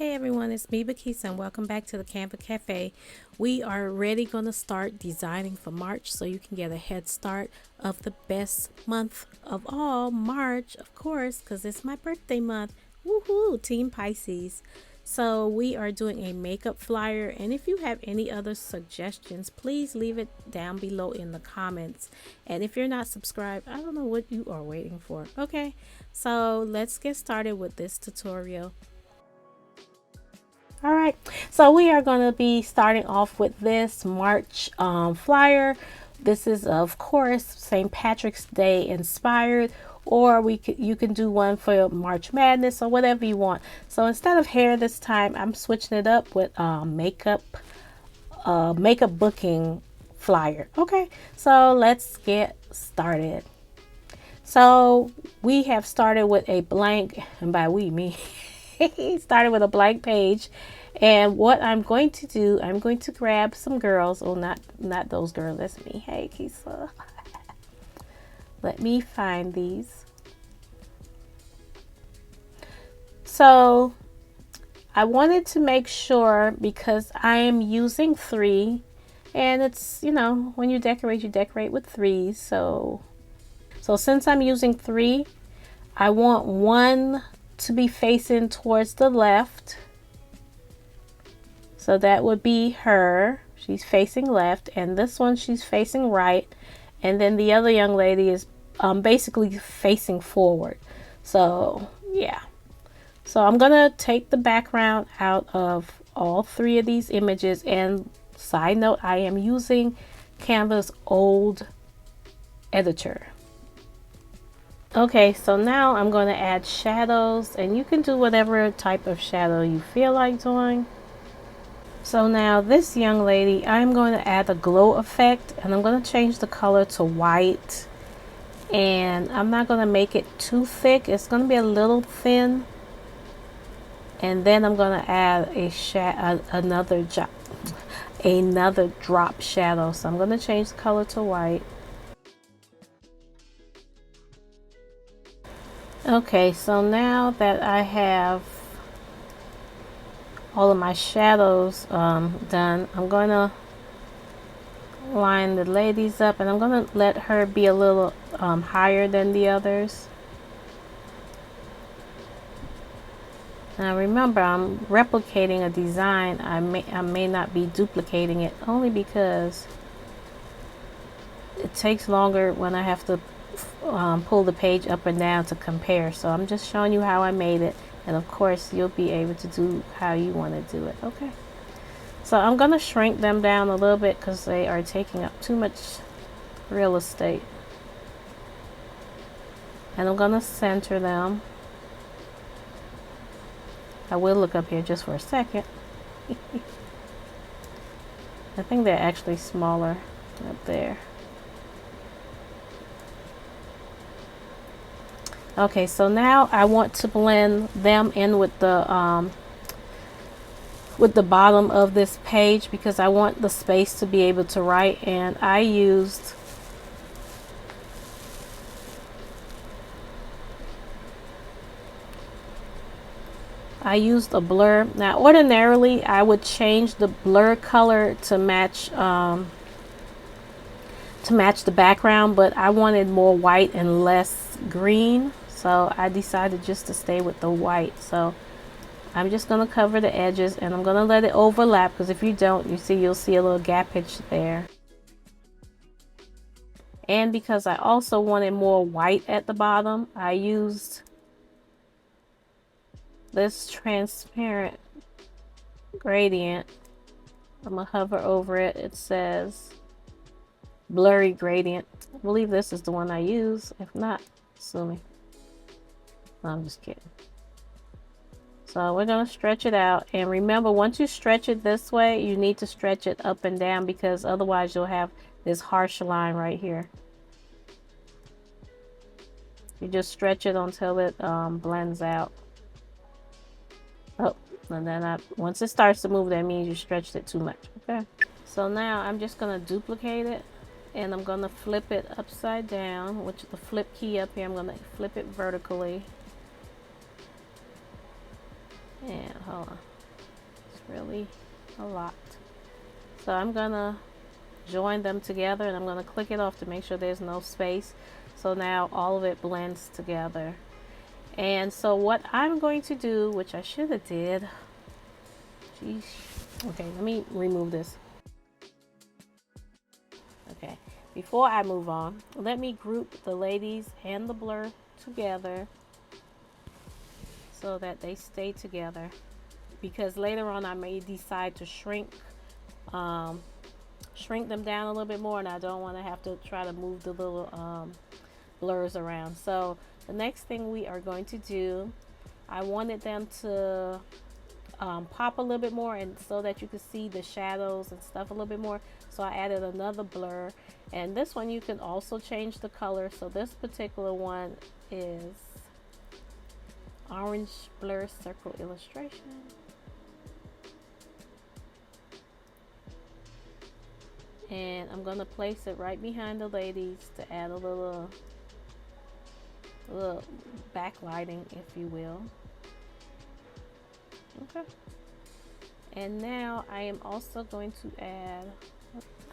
Hey everyone, it's me, Bakisa, and welcome back to the Canva Cafe. We are already going to start designing for March so you can get a head start of the best month of all, March, of course, because it's my birthday month. Woohoo, Team Pisces. So we are doing a makeup flyer, and if you have any other suggestions, please leave it down below in the comments. And if you're not subscribed, I don't know what you are waiting for. Okay, so let's get started with this tutorial. All right, so we are going to be starting off with this March flyer. This is, of course, St. Patrick's Day inspired, or you can do one for March Madness or whatever you want. So instead of hair this time, I'm switching it up with makeup booking flyer. Okay, so let's get started. So we have started with a blank, and by we, me, started with a blank page. And what I'm going to do, I'm going to grab some girls. Oh, not those girls. That's me. Hey, Kisa. Let me find these. So I wanted to make sure, because I am using 3, and it's, you know, when you decorate with 3s. So since I'm using 3, I want 1 to be facing towards the left. So that would be her. She's facing left, and this one she's facing right, and then the other young lady is basically facing forward. So yeah, so I'm gonna take the background out of all 3 of these images. And side note, I am using Canva's old editor. Okay, so now I'm going to add shadows, and you can do whatever type of shadow you feel like doing. So now this young lady, I'm going to add a glow effect, and I'm going to change the color to white. And I'm not going to make it too thick. It's going to be a little thin. And then I'm going to add another drop shadow. So I'm going to change the color to white. Okay, so now that I have all of my shadows done, I'm going to line the ladies up, and I'm going to let her be a little higher than the others. Now remember, I'm replicating a design. I may not be duplicating it, only because it takes longer when I have to pull the page up and down to compare. So I'm just showing you how I made it, and of course you'll be able to do how you want to do it. Okay, so I'm going to shrink them down a little bit because they are taking up too much real estate, and I'm going to center them. I will look up here just for a second. I think they're actually smaller up there. Okay, so now I want to blend them in with the bottom of this page, because I want the space to be able to write. And I used a blur. Now ordinarily I would change the blur color to match the background, but I wanted more white and less green, so I decided just to stay with the white. So I'm just going to cover the edges, and I'm going to let it overlap, because if you don't, you'll see a little gappage there. And because I also wanted more white at the bottom, I used this transparent gradient. I'm going to hover over it. It says blurry gradient. I believe this is the one I use. If not, sue me. No, I'm just kidding. So we're going to stretch it out. And remember, once you stretch it this way, you need to stretch it up and down, because otherwise you'll have this harsh line right here. You just stretch it until it blends out. Oh, and then once it starts to move, that means you stretched it too much. Okay. So now I'm just going to duplicate it, and I'm going to flip it upside down, which the flip key up here. I'm going to flip it vertically. And hold on. really a lot. So I'm gonna join them together, and I'm gonna click it off to make sure there's no space. So now all of it blends together. And so what I'm going to do, which I should have did, geez. Okay, let me remove this. Okay, before I move on, let me group the ladies and the blur together so that they stay together, because later on I may decide to shrink them down a little bit more, and I don't want to have to try to move the little blurs around. So the next thing we are going to do, I wanted them to pop a little bit more, and so that you can see the shadows and stuff a little bit more. So I added another blur, and this one you can also change the color. So this particular one is orange blur circle illustration. And I'm gonna place it right behind the ladies to add a little backlighting, if you will. Okay. And now I am also going to add,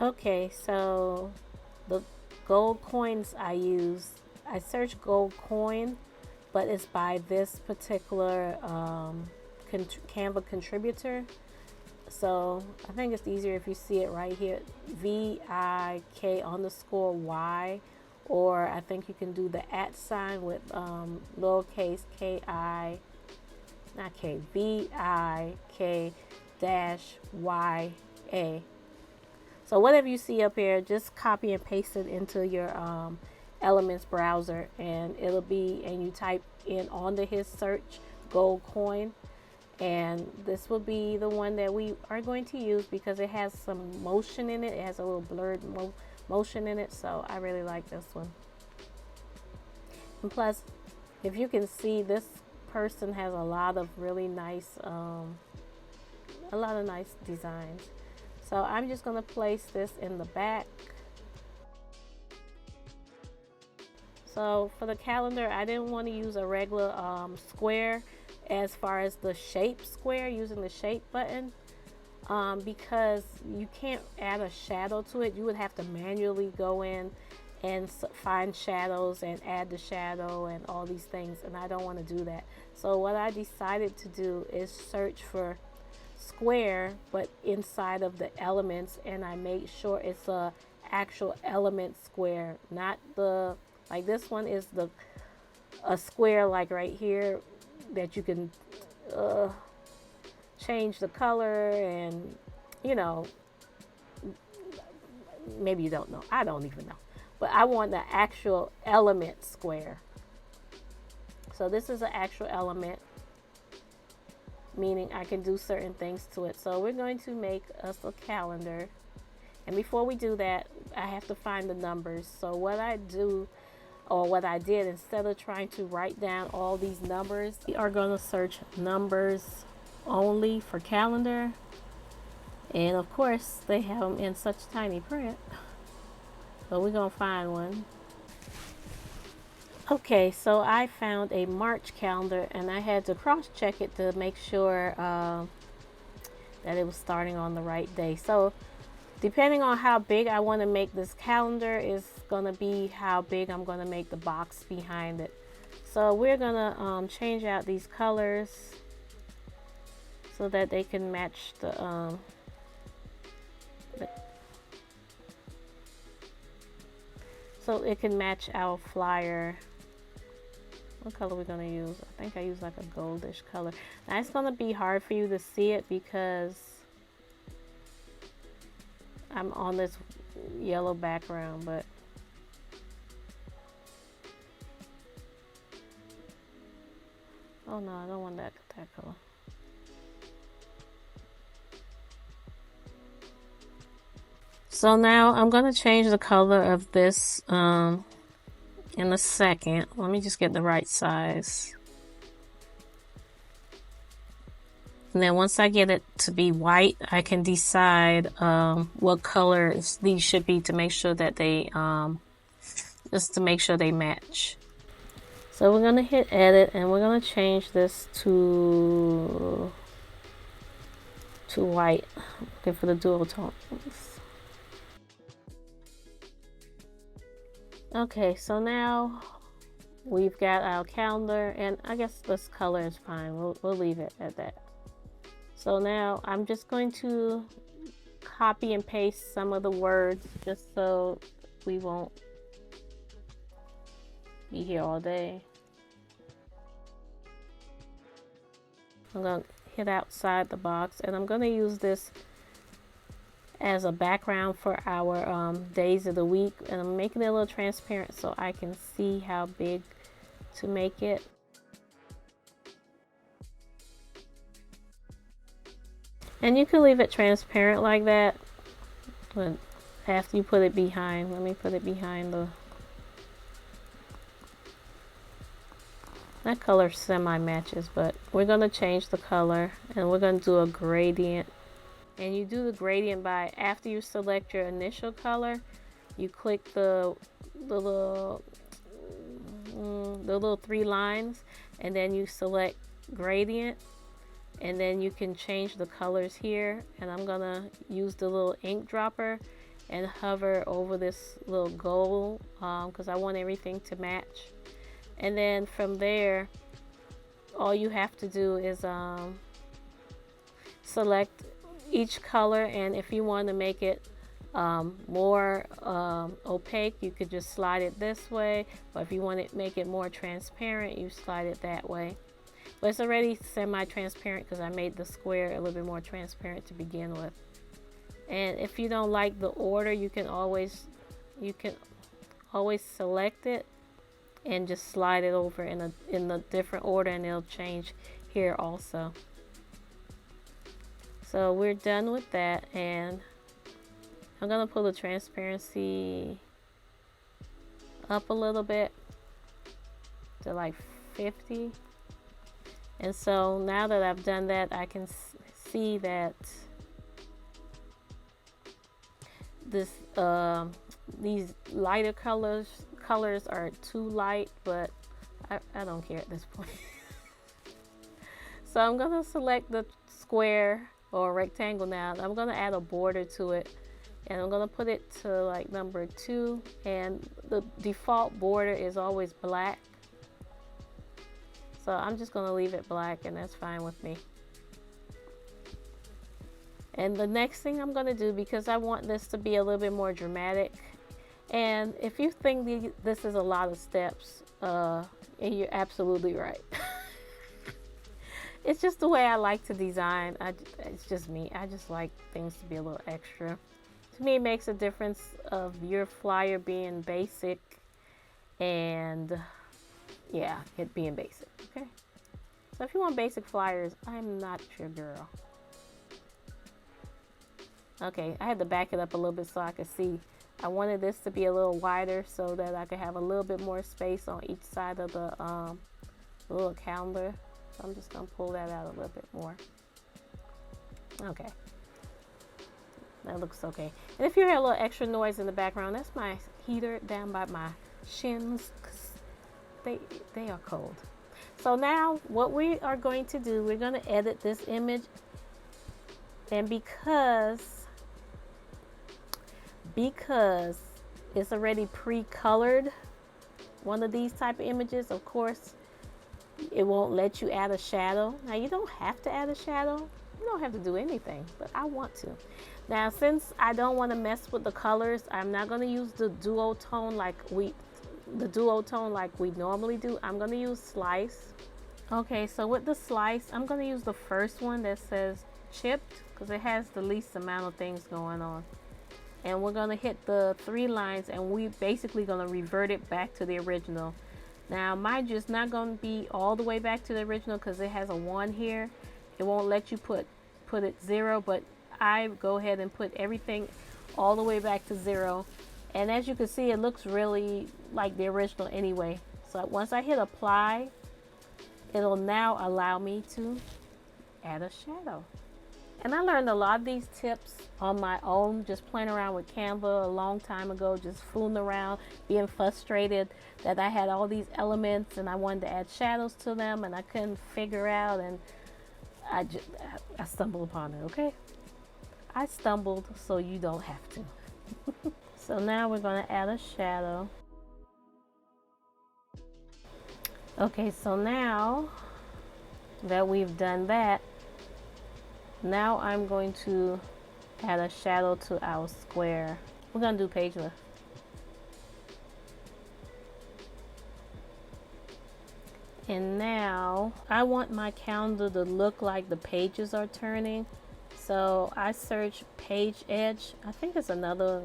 okay, so the gold coins I use, I searched gold coin, but it's by this particular Canva contributor. So I think it's easier if you see it right here, VIK_Y, or I think you can do the @ with lowercase KI, not K, VIK-YA. So whatever you see up here, just copy and paste it into your Elements browser, and it'll be, and you type in onto his search gold coin, and this will be the one that we are going to use because it has some motion in it. It has a little blurred motion in it, so I really like this one. And plus, if you can see, this person has a lot of really nice designs. So I'm just going to place this in the back. So for the calendar, I didn't want to use a regular square as far as the shape square, using the shape button, because you can't add a shadow to it. You would have to manually go in and find shadows and add the shadow and all these things, and I don't want to do that. So what I decided to do is search for square, but inside of the elements, and I make sure it's a actual element square, not the, like this one is a square like right here that you can change the color, and you know, maybe you don't know, I don't even know, but I want the actual element square. So this is an actual element, meaning I can do certain things to it. So we're going to make us a calendar, and before we do that, I have to find the numbers. So what I do, or what I did, instead of trying to write down all these numbers, we are going to search numbers only for calendar, and of course they have them in such tiny print, so we're going to find one. Okay, so I found a March calendar, and I had to cross-check it to make sure that it was starting on the right day. So depending on how big I want to make this calendar is going to be how big I'm going to make the box behind it. So we're going to change out these colors so that they can match the so it can match our flyer. What color we're going to use? I think I use like a goldish color. Now it's going to be hard for you to see it because I'm on this yellow background, but oh no, I don't want that color. So now I'm going to change the color of this in a second. Let me just get the right size. And then once I get it to be white, I can decide what colors these should be to make sure that they, just to make sure they match. So we're going to hit edit, and we're going to change this to too white. Looking for the dual tones. Okay, so now we've got our calendar, and I guess this color is fine. We'll leave it at that. So now I'm just going to copy and paste some of the words just so we won't be here all day. I'm going to hit outside the box, and I'm going to use this as a background for our days of the week, and I'm making it a little transparent so I can see how big to make it. And you can leave it transparent like that, but after you put it behind, let me put it behind the, that color semi matches, but we're going to change the color and we're going to do a gradient. And you do the gradient by, after you select your initial color, you click the little 3 lines, and then you select gradient, and then you can change the colors here. And I'm gonna use the little ink dropper and hover over this little goal because I want everything to match. And then from there, all you have to do is select each color, and if you want to make it more opaque, you could just slide it this way, but if you want to make it more transparent, you slide it that way. But it's already semi-transparent because I made the square a little bit more transparent to begin with. And if you don't like the order, you can always select it and just slide it over in a different order, and it'll change here also. So we're done with that, and I'm gonna pull the transparency up a little bit to like 50. And so now that I've done that, I can see that this these lighter colors are too light, but I don't care at this point. So I'm gonna select the square or rectangle now. I'm gonna add a border to it, and I'm gonna put it to like number 2, and the default border is always black, so I'm just gonna leave it black, and that's fine with me. And the next thing I'm gonna do, because I want this to be a little bit more dramatic, and if you think this is a lot of steps, and you're absolutely right. It's just the way I like to design. It's just me. I just like things to be a little extra. To me, it makes a difference of your flyer being basic and, yeah, it being basic, okay? So if you want basic flyers, I'm not your girl. Okay, I had to back it up a little bit so I could see. I wanted this to be a little wider so that I could have a little bit more space on each side of the little calendar. So I'm just going to pull that out a little bit more. Okay. That looks okay. And if you hear a little extra noise in the background, that's my heater down by my shins, because they are cold. So now what we are going to do, we're going to edit this image. And because it's already pre-colored, one of these type of images, of course, it won't let you add a shadow. Now you don't have to add a shadow. You don't have to do anything, but I want to. Now, since I don't want to mess with the colors, I'm not going to use the duotone like we normally do. I'm going to use slice. Okay, so with the slice, I'm going to use the first one that says chipped because it has the least amount of things going on. And we're going to hit the 3 lines, and we basically going to revert it back to the original. Now, mind you, it's not going to be all the way back to the original because it has a 1 here. It won't let you put it 0, but I go ahead and put everything all the way back to 0. And as you can see, it looks really like the original anyway. So once I hit apply, it'll now allow me to add a shadow. And I learned a lot of these tips on my own, just playing around with Canva a long time ago, just fooling around, being frustrated that I had all these elements and I wanted to add shadows to them and I couldn't figure out. And I stumbled upon it, okay? I stumbled so you don't have to. So now we're going to add a shadow. Okay, so now that we've done that, now I'm going to add a shadow to our square. We're going to do page lift. And now I want my calendar to look like the pages are turning. So I search page edge. I think it's another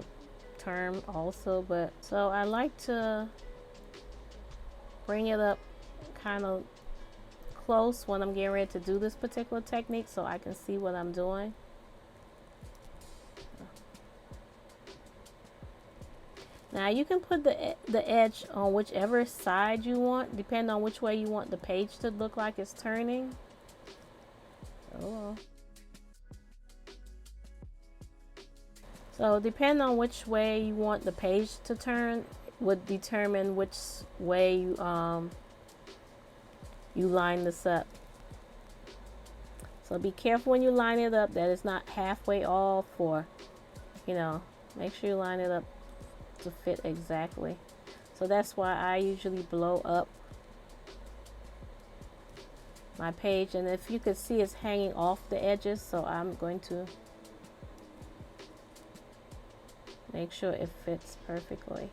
term also, but so I like to bring it up kind of close when I'm getting ready to do this particular technique so I can see what I'm doing. Now you can put the edge on whichever side you want, depending on which way you want the page to look like it's turning. Oh well. So depending on which way you want the page to turn would determine which way you line this up. So be careful when you line it up that it's not halfway off, or make sure you line it up to fit exactly. So that's why I usually blow up my page, and if you could see, it's hanging off the edges, so I'm going to make sure it fits perfectly.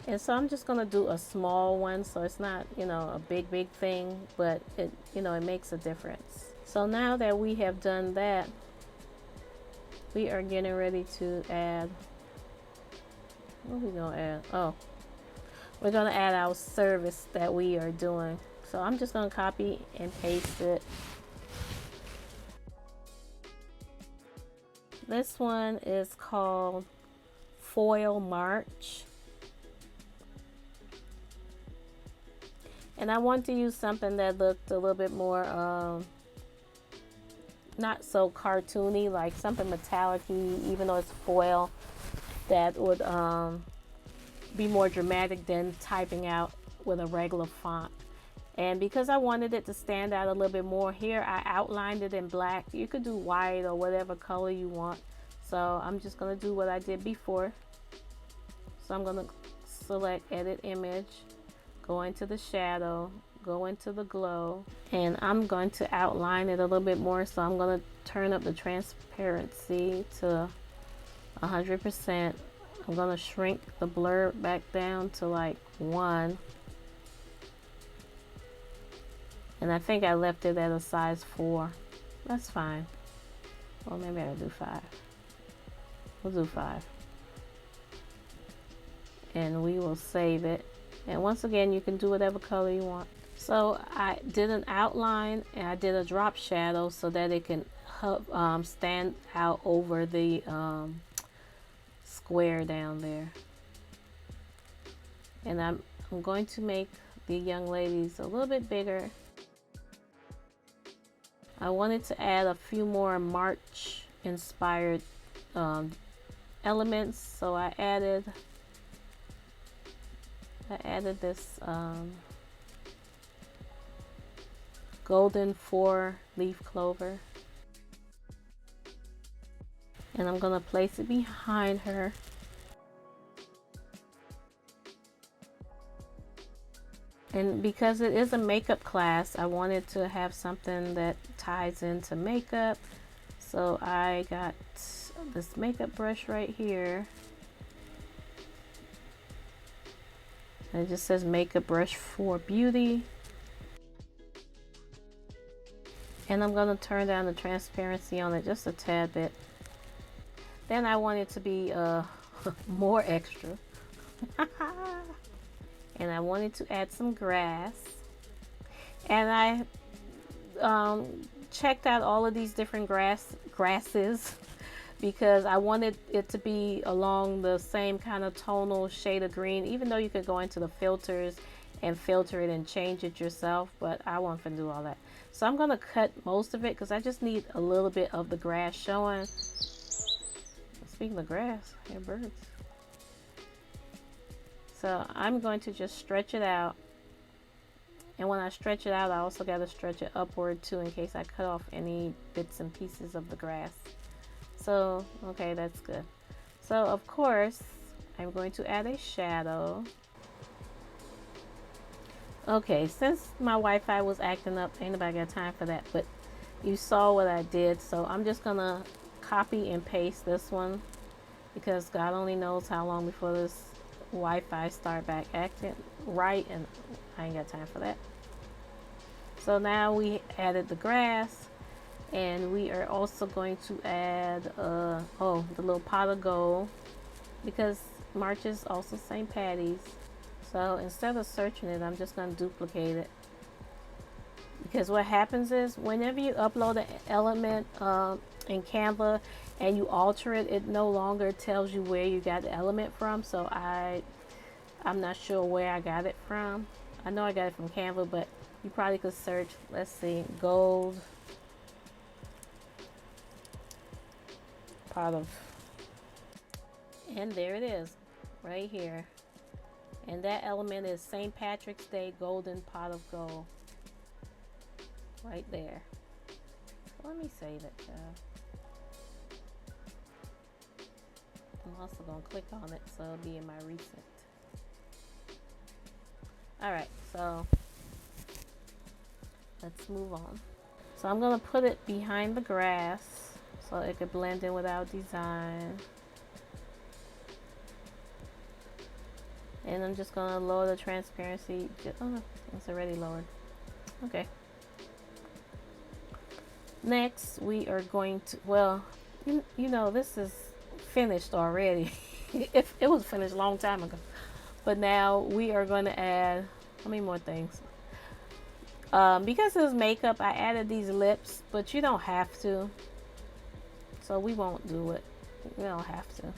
And so I'm just gonna do a small one, so it's not a big thing, but it it makes a difference. So now that we have done that, we are getting ready to add, what are we gonna add? Oh, we're gonna add our service that we are doing. So I'm just gonna copy and paste it. This one is called Foil March. And I want to use something that looked a little bit more not so cartoony, like something metallic-y, even though it's foil, that would be more dramatic than typing out with a regular font. And because I wanted it to stand out a little bit more here, I outlined it in black. You could do white or whatever color you want. So I'm just going to do what I did before. So I'm going to select Edit Image, go into the shadow, go into the glow, and I'm going to outline it a little bit more. So I'm going to turn up the transparency to 100%. I'm going to shrink the blur back down to like 1. And I think I left it at a size 4. That's fine. Well, maybe I'll do 5. We'll do 5. And we will save it. And once again, you can do whatever color you want. So I did an outline and I did a drop shadow so that it can stand out over the square down there. And I'm going to make the young ladies a little bit bigger. I wanted to add a few more March inspired elements, so I added this golden 4-leaf clover, and I'm gonna place it behind her. And because it is a makeup class, I wanted to have something that ties into makeup. So I got this makeup brush right here. And it just says Makeup Brush for Beauty. And I'm going to turn down the transparency on it just a tad bit. Then I want it to be more extra. And I wanted to add some grass. And I checked out all of these different grasses because I wanted it to be along the same kind of tonal shade of green, even though you could go into the filters and filter it and change it yourself, but I won't do all that. So I'm going to cut most of it because I just need a little bit of the grass showing. Speaking of grass, here are birds. So I'm going to just stretch it out. And when I stretch it out, I also got to stretch it upward too, in case I cut off any bits and pieces of the grass. So, okay, that's good. So, of course, I'm going to add a shadow. Okay, since my Wi-Fi was acting up, ain't nobody got time for that, but you saw what I did. So I'm just gonna copy and paste this one, because God only knows how long before this Wi-Fi start back acting right, and I ain't got time for that. So now we added the grass, and we are also going to add the little pot of gold, because March is also St. Patty's. So instead of searching it, I'm just going to duplicate it, because what happens is whenever you upload an element in Canva and you alter it, it no longer tells you where you got the element from. So I'm not sure where I got it from. I know I got it from Canva, but you probably could search, let's see, gold pot of, and there it is right here. And that element is St. Patrick's Day golden pot of gold right there. Let me save it, child. I'm also gonna click on it so it'll be in my recent. Alright, so let's move on. So I'm gonna put it behind the grass so it could blend in with our design. And I'm just gonna lower the transparency. Oh, it's already lowered. Okay. Next, we are going to, well, you know, this is finished already. It was finished a long time ago. But now we are going to add, how many more things? Because it's makeup, I added these lips, but you don't have to. So we won't do it. We don't have to.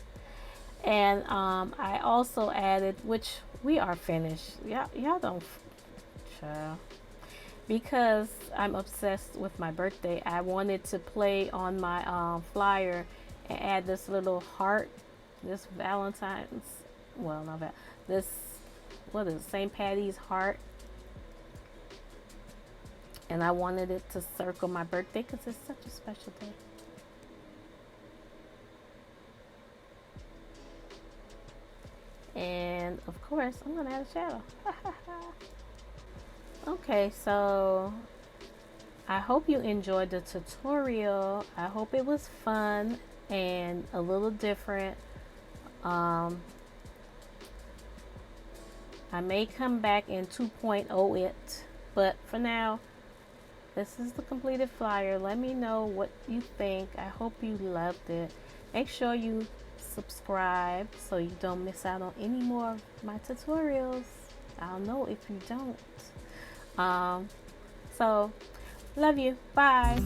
And I also added, which we are finished. Y'all don't, child. Because I'm obsessed with my birthday, I wanted to play on my flyer and add this little heart, this Valentine's, well, not that, this, what is it, St. Patty's heart. And I wanted it to circle my birthday because it's such a special day. And of course, I'm gonna add a shadow. Okay, so I hope you enjoyed the tutorial. I hope it was fun and a little different. I may come back in 2.0 it, but for now, this is the completed flyer. Let me know what you think. I hope you loved it. Make sure you subscribe so you don't miss out on any more of my tutorials. I'll know if you don't. So love you. Bye.